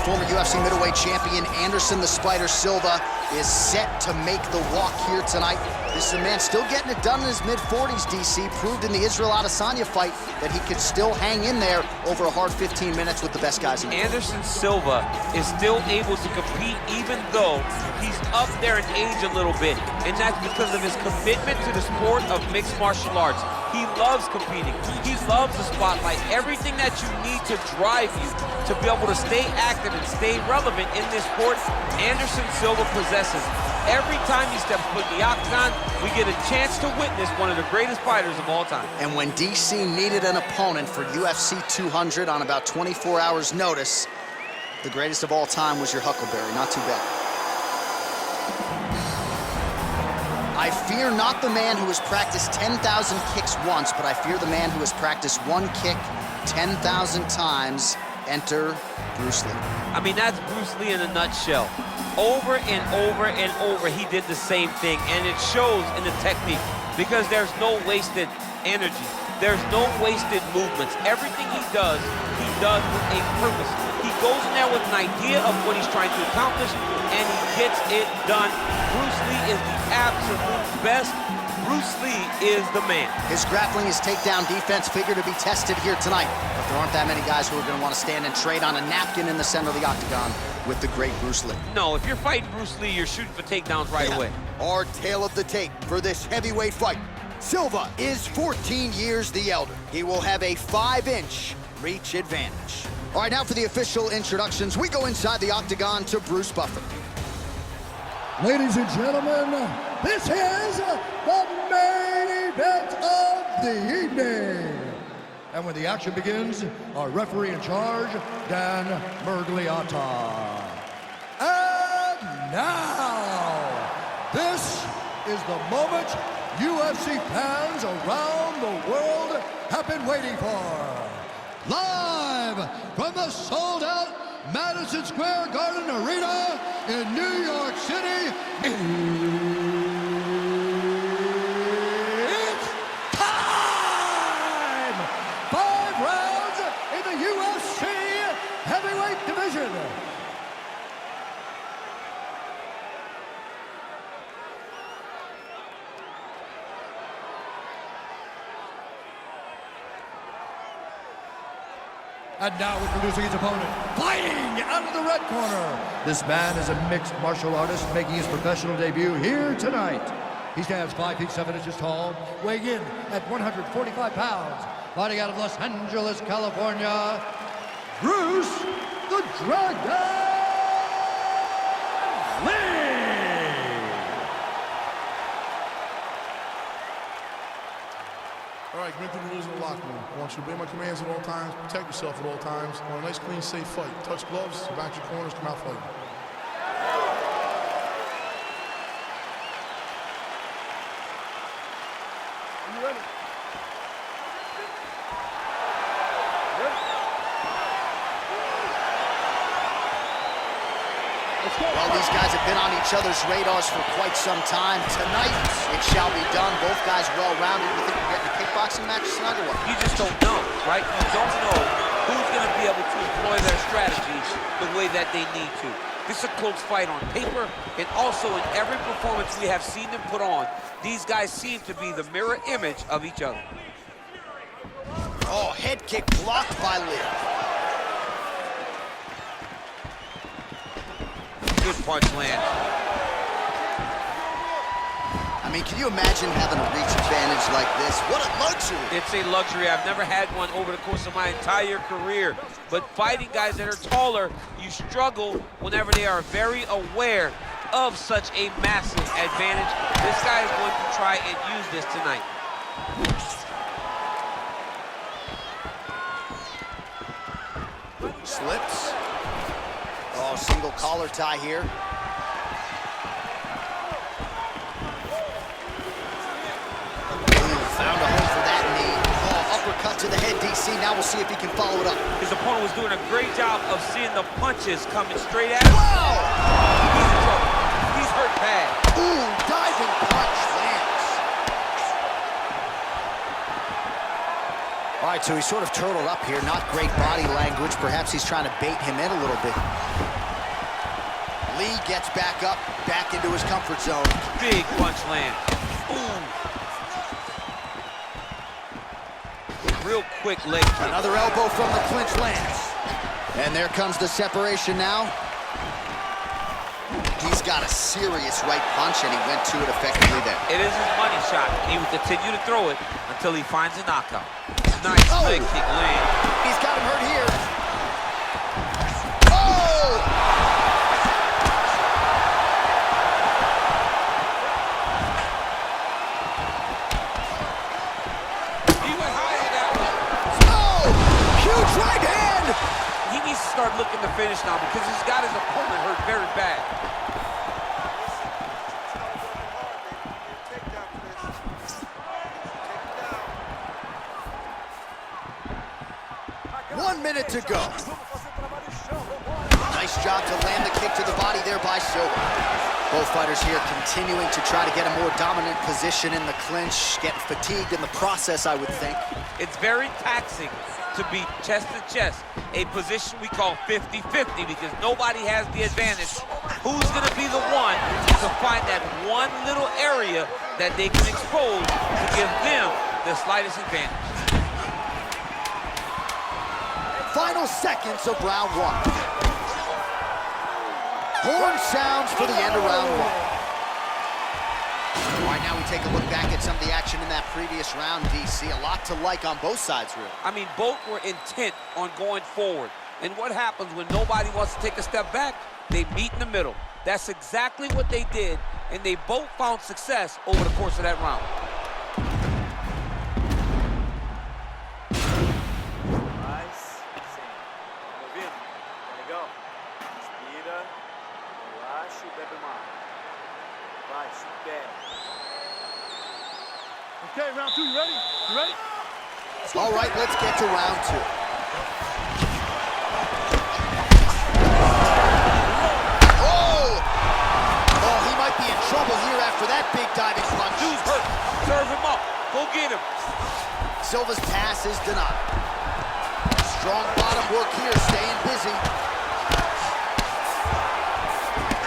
former UFC middleweight champion Anderson the Spider Silva is set to make the walk here tonight. This is a man still getting it done in his mid-40s, DC. Proved in the Israel Adesanya fight that he could still hang in there over a hard 15 minutes with the best guys in the world. Anderson Silva is still able to compete even though he's up there in age a little bit. And that's because of his commitment to the sport of mixed martial arts. He loves competing. He loves the spotlight. Everything that you need to drive you to be able to stay active and stay relevant in this sport, Anderson Silva possesses. Every time he steps foot in the octagon, we get a chance to witness one of the greatest fighters of all time. And when DC needed an opponent for UFC 200 on about 24 hours notice, the greatest of all time was your Huckleberry. Not too bad. I fear not the man who has practiced 10,000 kicks once, but I fear the man who has practiced one kick 10,000 times. Enter Bruce Lee. I mean, that's Bruce Lee in a nutshell. Over and over and over, he did the same thing, and it shows in the technique because there's no wasted energy. There's no wasted movements. Everything he does with a purpose. He goes in there with an idea of what he's trying to accomplish, and he gets it done. Bruce Lee is the absolute best. Bruce Lee is the man. His grappling, his takedown defense figure to be tested here tonight. But there aren't that many guys who are going to want to stand and trade on a napkin in the center of the octagon with the great Bruce Lee. No, if you're fighting Bruce Lee, you're shooting for takedowns right away. Our tale of the tape for this heavyweight fight. Silva is 14 years the elder. He will have a 5-inch reach advantage. All right, now for the official introductions, we go inside the octagon to Bruce Buffer. Ladies and gentlemen, this is the main event of the evening. And when the action begins, our referee in charge, Dan Mergliata. And now, this is the moment UFC fans around the world have been waiting for. Live from the sold-out Madison Square Garden Arena in New York City, it's time! 5 rounds in the UFC heavyweight division. And now introducing his opponent, fighting out of the red corner. This man is a mixed martial artist making his professional debut here tonight. He stands 5 feet 7 inches tall, weighing in at 145 pounds. Fighting out of Los Angeles, California, Bruce the Dragon Lee. All right, get through the rules in the locker room. I want you to obey my commands at all times, protect yourself at all times. I want a nice, clean, safe fight. Touch gloves, back your corners, come out fighting. Are you ready? Well, these guys have been on each other's radars for quite some time. Tonight, it shall be done. Both guys well-rounded. You think we're getting a kickboxing match tonight or what? You just don't know, right? You don't know who's going to be able to employ their strategies the way that they need to. This is a close fight on paper, and also in every performance we have seen them put on, these guys seem to be the mirror image of each other. Oh, head kick blocked by Lee. Good punch land. I mean, can you imagine having a reach advantage like this? What a luxury. It's a luxury. I've never had one over the course of my entire career. But fighting guys that are taller, you struggle whenever they are very aware of such a massive advantage. This guy is going to try and use this tonight. Slips. Oh, single collar tie here. Found a home for that knee. Oh, uppercut to the head, DC. Now we'll see if he can follow it up. His opponent was doing a great job of seeing the punches coming straight at him. Wow! He's in trouble. He's hurt bad. Ooh, diving punch lands. All right, so he's sort of turtled up here. Not great body language. Perhaps he's trying to bait him in a little bit. Lee gets back up, back into his comfort zone. Big punch land. Ooh. Real quick leg kick. Another elbow from the clinch lands. And there comes the separation now. He's got a serious right punch, and he went to it effectively there. It is his money shot. He will continue to throw it until he finds a knockout. Nice leg kick land. He's got him hurt here. Oh! He went high on that one. Oh! Huge right hand! He needs to start looking to finish now because he's got his opponent hurt very bad. 1 minute to go. Nice job to land the kick to the body there by Silva. Both fighters here continuing to try to get a more dominant position in the clinch, getting fatigued in the process, I would think. It's very taxing to be chest to chest, a position we call 50-50 because nobody has the advantage. Who's going to be the one to find that one little area that they can expose to give them the slightest advantage? Final seconds of round one. Horn sounds for the end of round one. All right, now we take a look back at some of the action in that previous round, DC. A lot to like on both sides, really. I mean, both were intent on going forward. And what happens when nobody wants to take a step back? They meet in the middle. That's exactly what they did, and they both found success over the course of that round. Okay, round two, you ready? You ready? All right, let's get to round two. Oh! Oh, he might be in trouble here after that big diving punch. Dude's hurt. Serve him up. Go get him. Silva's pass is denied. Strong bottom work here, staying busy.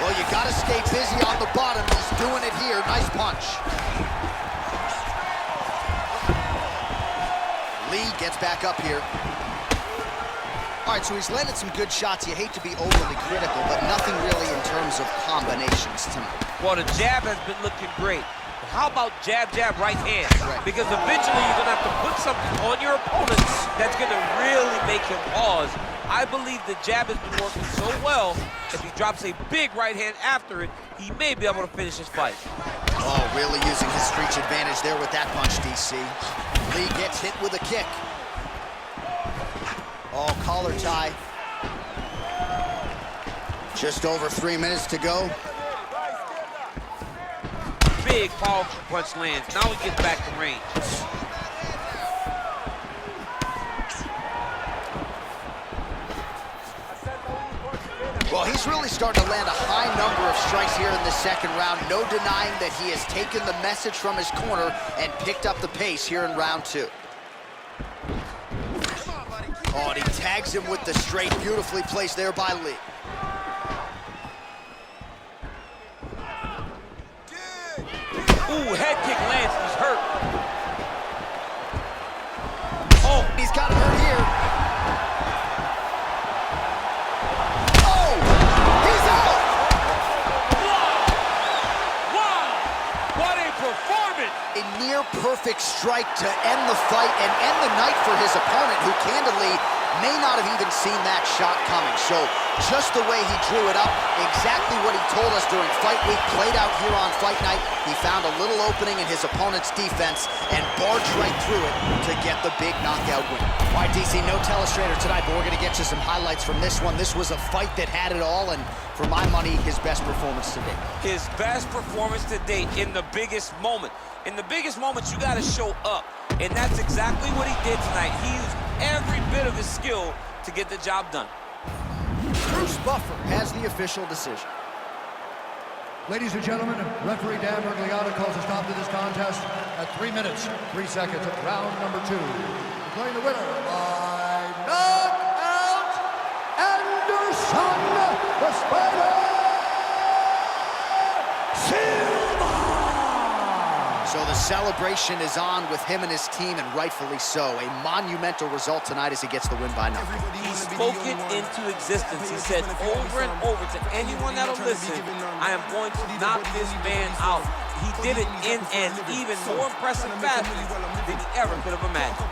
Well, you gotta stay busy on the bottom. He's doing it here. Nice punch. Lee gets back up here. All right, so he's landed some good shots. You hate to be overly critical, but nothing really in terms of combinations tonight. Well, the jab has been looking great. But how about jab, jab, right hand? Right. Because eventually you're going to have to put something on your opponent that's going to really make him pause. I believe the jab has been working so well, if he drops a big right hand after it, he may be able to finish his fight. Oh, really using his reach advantage there with that punch, DC. Lee gets hit with a kick. Oh, collar tie. Just over 3 minutes to go. Big, powerful punch lands. Now he gets back to range. Well, he's really starting to land a high number of strikes here in the second round. No denying that he has taken the message from his corner and picked up the pace here in round two. Oh, and he tags him with the straight. Beautifully placed there by Lee. Ooh, head kick lands. He's hurt. Oh, he's got him hurt here. Oh, he's out. Wow! What a performance! A near perfect strike to end the fight and end the night for his opponent, who candidly may not have even seen that shot coming. So just the way he drew it up, exactly what he told us during fight week, played out here on fight night. He found a little opening in his opponent's defense and barged right through it to get the big knockout win. All right, DC, no telestrator tonight, but we're going to get you some highlights from this one. This was a fight that had it all, and for my money, his best performance to date. His best performance to date in the biggest moment. In the biggest moments, you got to show up, and that's exactly what he did tonight. He used every bit of his skill to get the job done. Bruce Buffer has the official decision. Ladies and gentlemen, referee Dan Bergliata calls a stop to this contest at 3 minutes, 3 seconds of round number 2. declaring the winner by knockout, Anderson the Spider Silva. So the celebration is on with him and his team, and rightfully so. A monumental result tonight as he gets the win by knockout. He spoke it into existence. He said over and over to anyone that'll listen, I am going to knock this man out. He did it in an even more impressive fashion than he ever could have imagined.